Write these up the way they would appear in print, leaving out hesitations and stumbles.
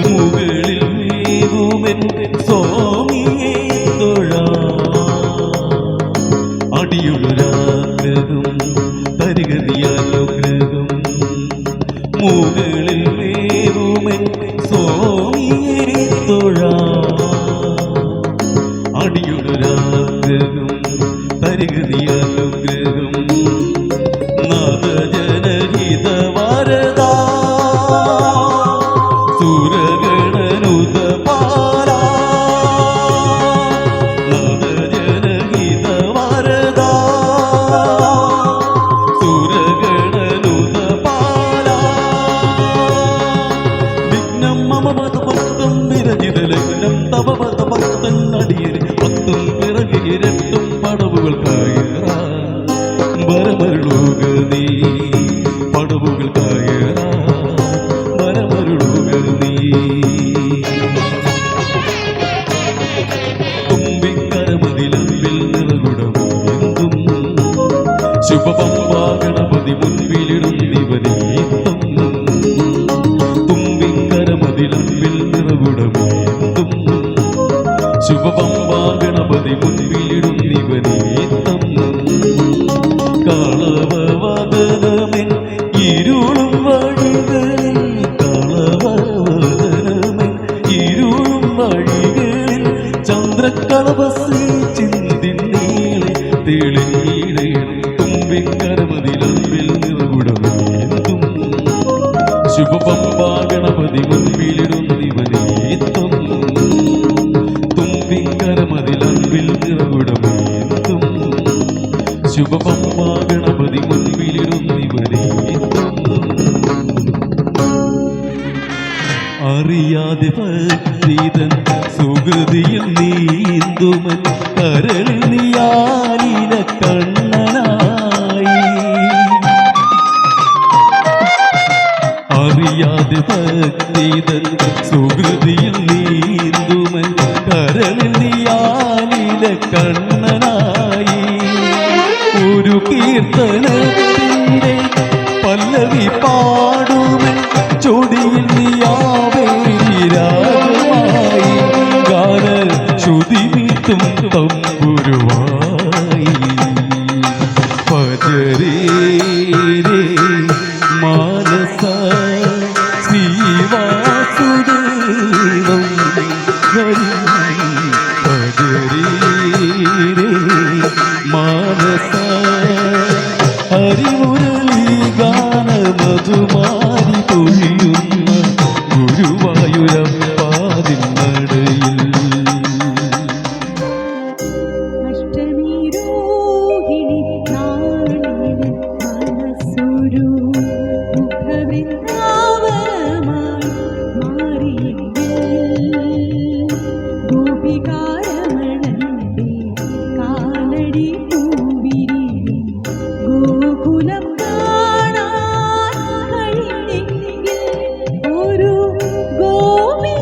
മുകളിൽ മേവുമെൻ സ്വാമിയെ അടിയുള്ളൊരാഗ്രഹം തരികതിയാഗ്രഹം മുകളിൽ മേവുമെൻ സ്വാമിയെ അടിയുള്ളൊരാഗ്രഹം തരികതിയാഗ്രഹം നാദജനഹിത വരദാ സുരഗണനുത പാലാ നാദജനഹിത വരദാ സുരഗണനുത പാലാ വിഘ്നം മമ പദഭക്തം വിരജിത ലഗ്നം തവ പദഭക്തൻ അടിയൻ ഭക്തം പിറകിരട്ടും പടവുകൾ കയറാ വരമരുളുക നീ പടവുകൾ കയറാ വരമരുളുക നീ തുമ്പിക്കരമതിലമ്പിൽ നിറകുടമെന്തും ശുഭപമ്പാ ഗണപതി മുൻപിലിടും ദിവനീത്തം തുമ്പിക്കരമതിലമ്പിൽ നിറകുടമെന്തും ശുഭപമ്പാ ഗണപതി മുൻപിലിടും ദിവനീത്തം കളവവദനമെൻ ഇരുളും വഴികളിൽ കളവവദനമെൻ ഇരുളും വഴികളിൽ ചന്ദ്രകളവസി ചിന്തിൻ നീളെ തെളിയിടേണം തുമ്പിക്കരമതിലമ്പിൽ നിറകുടമേന്തും ശുഭപമ്പാ ഗണപതി മുൻപിലിടും ദിവനീത്തം തുമ്പിക്കരമതിലമ്പിൽ നിറകുടമേന്തും ശുഭപമ്പാ ഗണപതി മുൻപിലിടും ദിവനീത്തം അറിയാതെ ഭക്തിതൻ സുഹൃതിയിൽ നീന്തുമൻ കരളിൽ നീയാലിന കണ്ണനായി അറിയാതെ ഭക്തിതൻ സുഹൃതിയിൽ നീന്തുമൻ കരളിൽ നീയാലിന കണ്ണനായി ഒരു കീർത്തനത്തിൻ്റെ പല്ലവി പാടുമൻ ചൊടിയിൽ നീയാവേരാഗമായി ഗാന ശ്രുതിമീട്ടും തമ്പുരുവായി പജരേ മാനസ ശ്രീവാസുദേവം ഹരി പജരേ മാനസ ഹരിമുരളി ഗാന മധുമാരി പൊഴിയുന്ന ഗുരുവായൂരപ്പാതിൻ നടയിൽ അഷ്ടമിരോഹിണി നാളിൽ മനസ്സൊരു മുഖവൃന്ദാവനമായി മാറിയെങ്കിൽ ഗോപികാരമണന്റെ കാലടി പൂവിരി ഗോകുലം കാണാൻ കഴിഞ്ഞെങ്കിൽ ഒരു ഗോപി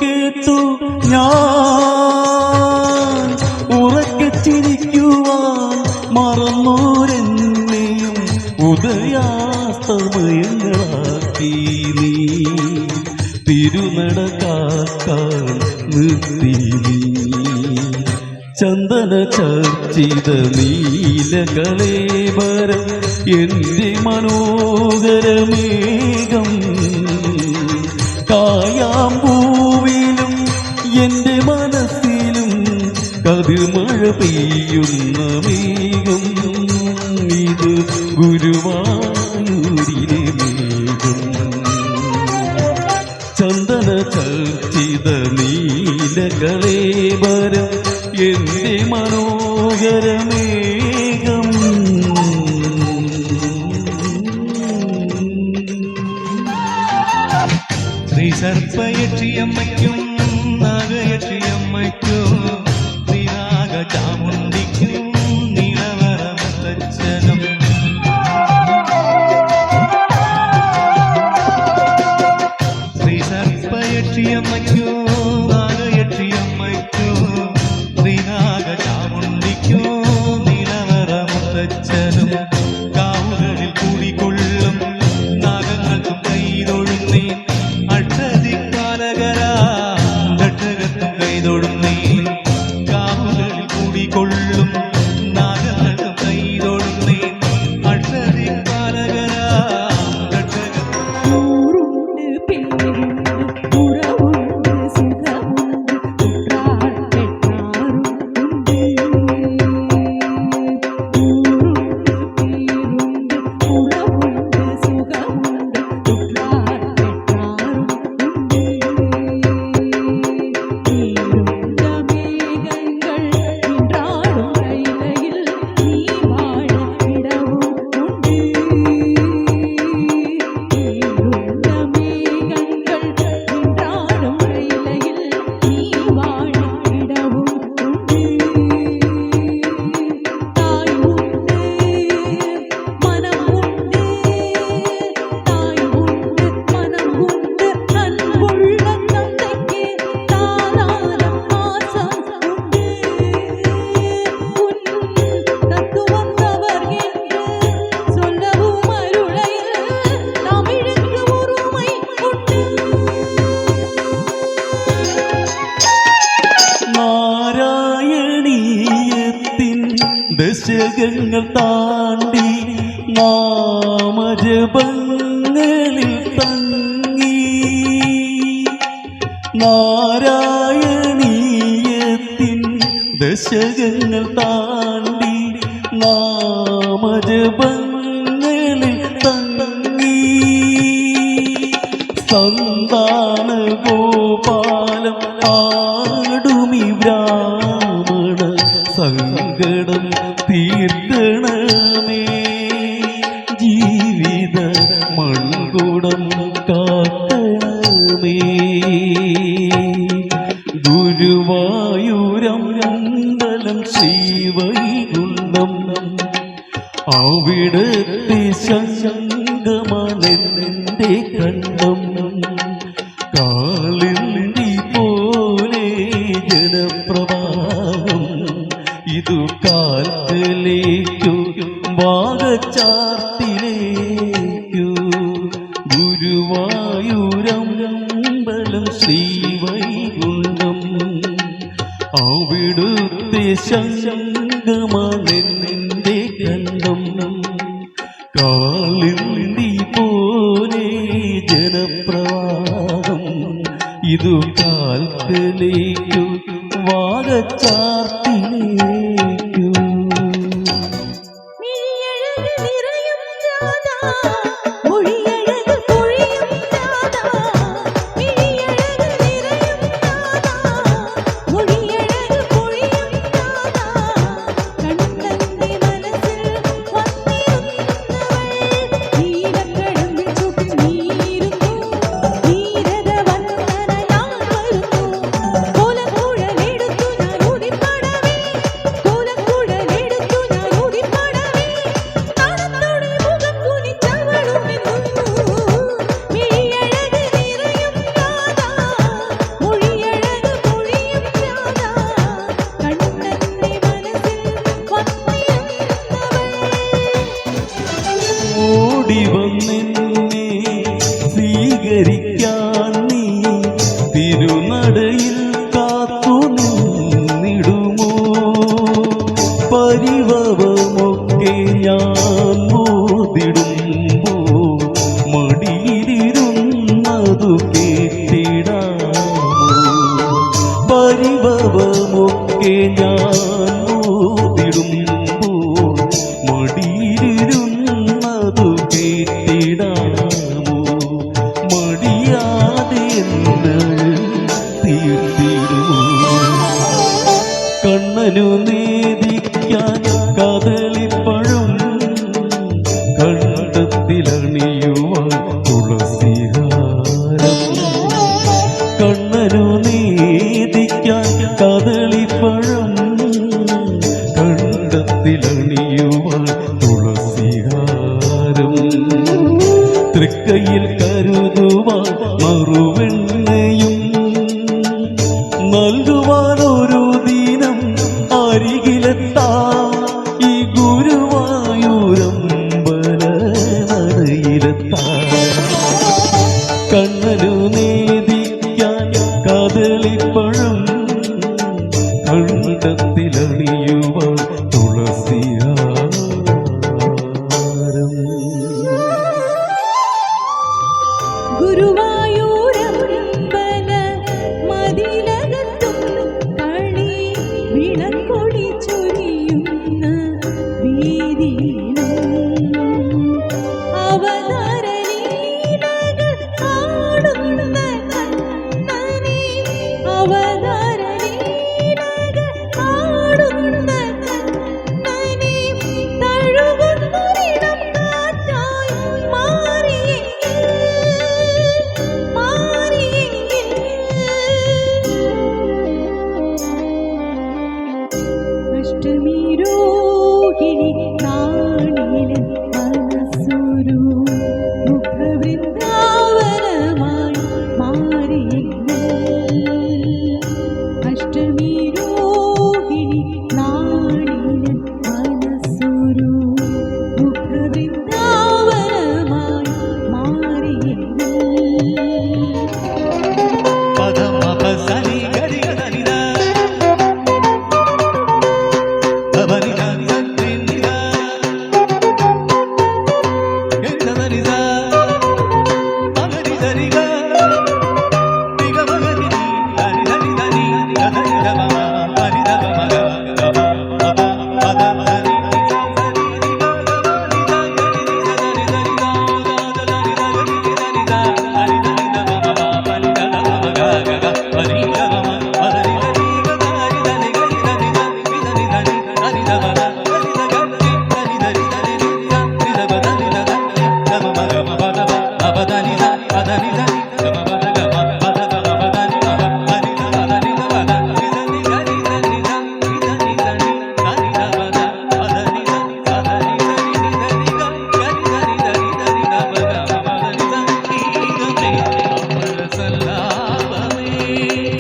കേട്ടു ഞാൻ ഉറക്കെ ചിരിക്കുവാൻ മറന്നോരെന്നെയും ഉദയാസ്തമയങ്ങളാക്കി നീ തിരുനട കാക്കാൻ നിർത്തി നീ ചന്ദന ചർച്ചിത നീലകളേവരം എന്റെ മനോഹരമേഘം കായാമ്പൂവിലും എന്റെ മനസ്സിലും കതിർമഴ പെയ്യുന്ന മേഘം ഇത് ഗുരുവായൂരിലെ മേഘം ചന്ദന ചർച്ചിത നീലകളേവരം എന്റെ മനോഹരമേഘം ശ്രീസർപ്പയക്ഷിയമ്മയ്ക്കും നാഗയക്ഷിയമ്മയ്ക്കും ശ്രീനാഗ ചാമുണ്ടിക്കും നീലവരമത്തച്ഛനും ശ്രീസർപ്പയക്ഷിയമ്മയ്ക്കും നാഗയക്ഷിയമ്മയ്ക്കും ശ്രീനാഗ ചാമുണ്ടിക്കും നീലവരമത്തച്ഛനും കാവുകളിൽ കൂടിക്കൊള്ളും നാഗങ്ങൾക്കും കൈതൊഴുന്നേ ഘട്ടകത്തും കൈതൊടുന്നേ കാവുകളിൽ കൂടിക്കൊള്ളും നാഗങ്ങൾക്കും കൈതൊടുന്നേ അക്ഷരിക്കാരകരാ ൂറുണ്ട് പേരുണ്ട് ഉറവുണ്ട് സുഖമുണ്ട് ഉത്രാട്ടെട്ടാറുണ്ട് ൂറുണ്ട് പേരുണ്ട് ഉറവുണ്ട് സുഖമുണ്ട് ഉത്രാട്ടെട്ടാറുണ്ട് ഇരുണ്ട മേഘങ്ങൾ നിன்றாടും കൈലയിൽ നീ വാഴ ഇടവും ഉണ്ട് ഇരുണ്ട മേഘങ്ങൾ നിன்றாടും കൈലയിൽ നീ വാഴ ഇടവും ഉണ്ട് തായുണ്ട് മനമുണ്ട് തായുണ്ട് മനമുണ്ട് അൻപുള്ള തന്തയ്ക്ക് താരാരം മാസം ഉണ്ട് ഉൻ തത്വവന്നവർ என்று சொல்லவும் அருளையில் தமிழுக்கு உரிமை உண்டு നാരായണീയത്തിൻ ദശകങ്ങൾ താണ്ടി നാമജപങ്ങളിൽ തങ്ങി നാരായണീയത്തിൻ ദശകങ്ങൾ താണ്ടി നാമജപങ്ങളിൽ തങ്ങി സന്താന ഗോപാലം ആടുമി ബ്രാഹ്മണ സങ്കടം തീർക്കണമേ ജീവിത മൺകുടം കാക്കണമേ ഗുരുവായൂരമ്പലം ശ്രീവൈകുണ്ഠം അവിടത്തെ ശങ്കമനെന്റെ കണ്ഠം കാളിന്തി പോലെ ജനപ്രവാഹം ഇതു കാൽക്കലേക്കു വാഗച്ചാർത്തിലേക്കു ഗുരുവായൂരമ്പലം ശ്രീവൈകുണ്ഠം അവിടുത്തെ ശങ്കമനെന്റെ കണ്ഠം കാളിന്തി പോലെ ജനപ്രവാഹം ഇതു കാൽക്കലേക്കു വാഗച്ചാർത്തിലേക്കു മിഴിയഴക് നിറയും രാധാ മൊഴിയഴക് പൊഴിയും രാധാ മിഴിയഴക് നിറയും രാധാ മൊഴിയഴക് പൊഴിയും രാധാ കണ്ണന്റെ മനസ്സിൽ വന്നിരുന്നവൾ നീലക്കടമ്പിൽ ചുറ്റിയിരുന്നു നീരത വന്ദനയാൽ വരുന്നു കോലക്കുഴലെടുത്തു ഞാൻ ഊതിപ്പാടവേ കോലക്കുഴലെടുത്തു നടയിൽ കാത്തു നിന്നിടുമോ പരിഭവമൊക്കെ ഞാൻ മോതിടുമ്പോ മടിയിലിരുന്നതു കേട്ടിടാമോ പരിഭവമൊക്കെ ഞാൻ മോതിടുമ്പോ മടിയിലിരുന്നതു കേട്ടിടാമോ മടിയാതെ തീർത്തിടുമോ കണ്ണനു നേദിക്കാൻ കദളിപ്പഴം കണ്ടത്തിലണിയുവാൻ തുളസിഹാരം കണ്ണനു നേദിക്കാൻ കദളിപ്പഴം കണ്ടത്തിലണിയുവാൻ തുളസിഹാരം തൃക്കൈയിൽ കരുതുവാൻ മറുവെണ്ണയും നൽകുവാനൊരു ദിനം അരികിലെത്താം ഈ ഗുരുവായൂരമ്പല നടയിലെത്താം കണ്ണനു നേദിക്കാൻ കദളിപ്പഴം കണ്ടത്തിലണിയുവാൻ തുളസിഹാരം ഗുരുവായൂരമ്പല മതിലകത്തും കളി വിളക്കൊടി ചൊരിയുന്ന വീതിയിലും അവതാരലീലകൾ കാണുന്ന കണ്ണനെ അവതാര